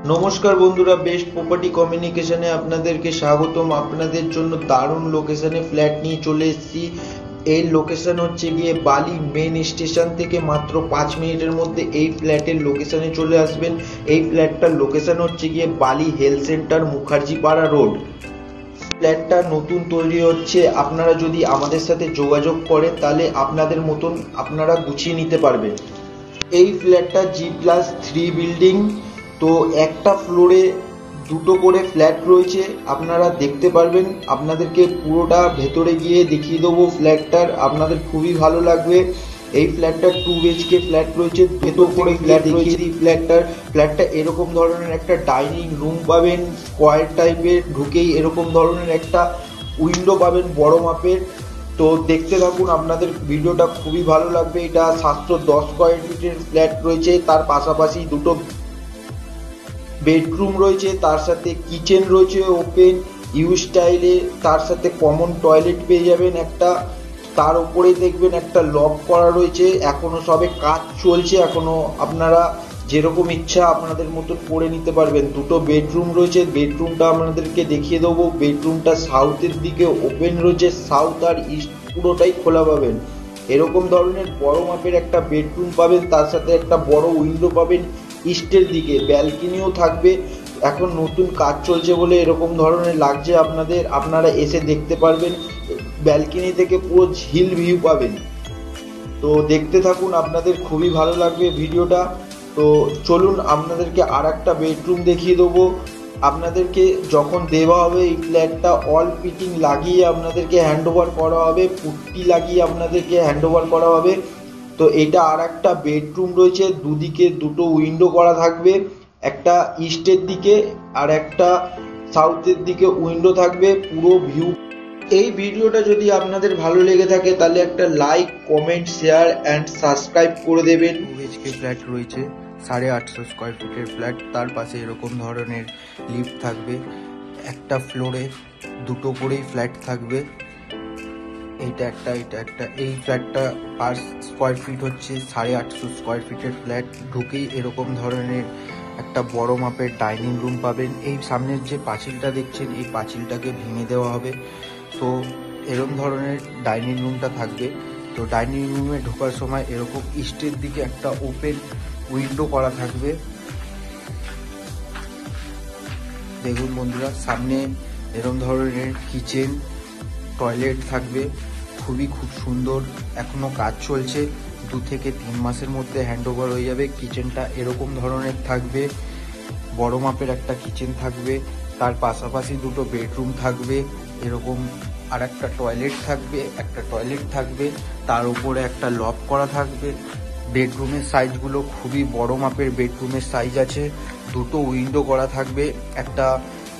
নমস্কার বন্ধুরা, best property কমিউনিকেশনে আপনাদেরকে স্বাগতম। আপনাদের জন্য দারুণ লোকেশনে ফ্ল্যাট নিয়ে চলে এসেছি। এই লোকেশন হচ্ছে গিয়ে বালি মেন স্টেশন থেকে মাত্র 5 মিনিটের মধ্যে এই ফ্ল্যাটের লোকেশনে চলে আসবেন। এই ফ্ল্যাটটার লোকেশন হচ্ছে গিয়ে বালি হেলথ সেন্টার, মুখার্জিপাড়া রোড। ফ্ল্যাটটা নতুন তৈরি হচ্ছে। আপনারা যদি আমাদের সাথে যোগাযোগ করেন তাহলে আপনাদের মতন আপনারা গুছিয়ে নিতে পারবেন। এই ফ্ল্যাটটা G+3 বিল্ডিং। তো একটা ফ্লোরে দুটো করে ফ্ল্যাট রয়েছে, আপনারা দেখতে পারবেন। আপনাদেরকে পুরোটা ভেতরে গিয়ে দেখিয়ে দেবো ফ্ল্যাটটার, আপনাদের খুবই ভালো লাগবে। এই ফ্ল্যাটটা 2 BHK ফ্ল্যাট রয়েছে, ভেতর করে ফ্ল্যাট রয়েছে। এই ফ্ল্যাটটা এরকম ধরনের একটা ডাইনিং রুম পাবেন, স্কোয়ার টাইপের। ঢুকেই এরকম ধরনের একটা উইন্ডো পাবেন বড় মাপের। তো দেখতে থাকুন, আপনাদের ভিডিওটা খুবই ভালো লাগবে। এটা 710 স্কোয়ার ফিটের ফ্ল্যাট রয়েছে, তার পাশাপাশি দুটো বেডরুম রয়েছে, তার সাথে কিচেন রয়েছে ওপেন ইউ স্টাইলে, তার সাথে কমন টয়লেট পেয়ে যাবেন একটা। তার উপরেই দেখবেন একটা লক করা রয়েছে, এখনো সবে কাজ চলছে। এখনো আপনারা যেরকম ইচ্ছা আপনাদের মতন করে নিতে পারবেন। দুটো বেডরুম রয়েছে, বেডরুমটা আপনাদেরকে দেখিয়ে দেবো। বেডরুমটা সাউথের দিকে ওপেন রয়েছে, সাউথ আর ইস্ট পুরোটাই খোলা পাবেন। এরকম ধরনের বড় মাপের একটা বেডরুম পাবেন, তার সাথে একটা বড় উইন্ডো পাবেন ইস্টের দিকে। ব্যালকনিও থাকবে, এখন নতুন কাজ চলছে বলে এরকম ধরনের লাগছে আপনাদের। আপনারা এসে দেখতে পারবেন, ব্যালকনি থেকে পুরো ঝিল ভিউ পাবেন। তো দেখতে থাকুন, আপনাদের খুবই ভালো লাগবে ভিডিওটা। তো চলুন আপনাদেরকে আর একটা বেডরুম দেখিয়ে দেবো। আপনাদেরকে যখন দেওয়া হবে এই ফ্ল্যাটটা অল ফিটিং লাগিয়ে আপনাদেরকে হ্যান্ড ওভার করা হবে, পুট্টি লাগিয়ে আপনাদেরকে হ্যান্ড ওভার করা হবে। তো এটা আর একটা বেডরুম রয়েছে, দুদিকে দুটো উইন্ডো করা থাকবে, একটা ইস্টের দিকে আর একটা সাউথের দিকে উইন্ডো থাকবে, পুরো ভিউ। এই ভিডিওটা যদি আপনাদের ভালো লেগে থাকে তাহলে একটা like, comment, share and subscribe করে দেবেন। 2 BHK ফ্ল্যাট রয়েছে, 850 স্কোয়ার ফিটের ফ্ল্যাট। তার পাশে এরকম ধরনের লিফট থাকবে, একটা ফ্লোরে দুটো করেই ফ্ল্যাট থাকবে। এটা একটা এই ফ্ল্যাটটা পার স্কোয়ার ফিট হচ্ছে 850 স্কোয়ার ফিটের ফ্ল্যাট। ঢুকেই এরকম ধরনের একটা বড় মাপের ডাইনিং রুম পাবেন। এই সামনের যে পাঁচিলটা দেখছেন, এই পাঁচিলটাকে ভেঙে দেওয়া হবে। তো এরকম ধরনের ডাইনিং রুমটা থাকবে। তো ডাইনিং রুমে ঢোকার সময় এরকম ইস্টের দিকে একটা ওপেন উইন্ডো করা থাকবে। দেখুন বন্ধুরা, সামনে এরকম ধরনের কিচেন, টয়লেট থাকবে। খুব সুন্দর, এখনো কাজ চলছে। 2 থেকে 3 মাসের মধ্যে হ্যান্ড ওভার হয়ে যাবে। কিচেনটা এরকম ধরনের থাকবে, বড় মাপের একটা কিচেন থাকবে। তার পাশাপাশি দুটো বেডরুম থাকবে, এরকম আর একটা টয়লেট থাকবে, তার উপরে একটা লক করা থাকবে। বেডরুমের সাইজগুলো খুবই বড় মাপের বেডরুমের সাইজ আছে। দুটো উইন্ডো করা থাকবে, একটা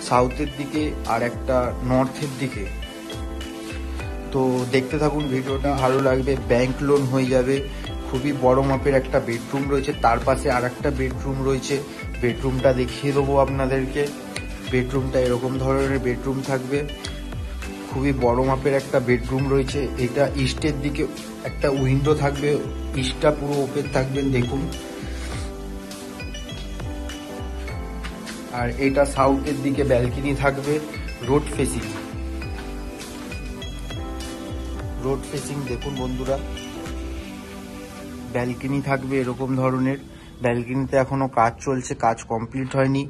সাউথের দিকে আর একটা নর্থের দিকে। তো দেখতে থাকুন, ভিডিওটা ভালো লাগবে। ব্যাংক লোন হয়ে যাবে। খুবই বড় মাপের একটা বেডরুম রয়েছে, তার পাশে আর একটা বেডরুম রয়েছে। বেডরুমটা দেখিয়ে দেবো আপনাদেরকে। বেডরুমটা এরকম ধরনের বেডরুম থাকবে, খুবই বড় মাপের একটা বেডরুম রয়েছে। এটা ইস্টের দিকে একটা উইন্ডো থাকবে, ইস্টটা পুরো ওপেন থাকবেন দেখুন। আর এটা সাউথের দিকে ব্যালকনি থাকবে, রোড ফেসিং দেখুন বন্ধুরা। ব্যালকনি থাকবে এরকম ধরনের। ব্যালকনিতে এখনো কাজ চলছে, কাজ কমপ্লিট হয়নি।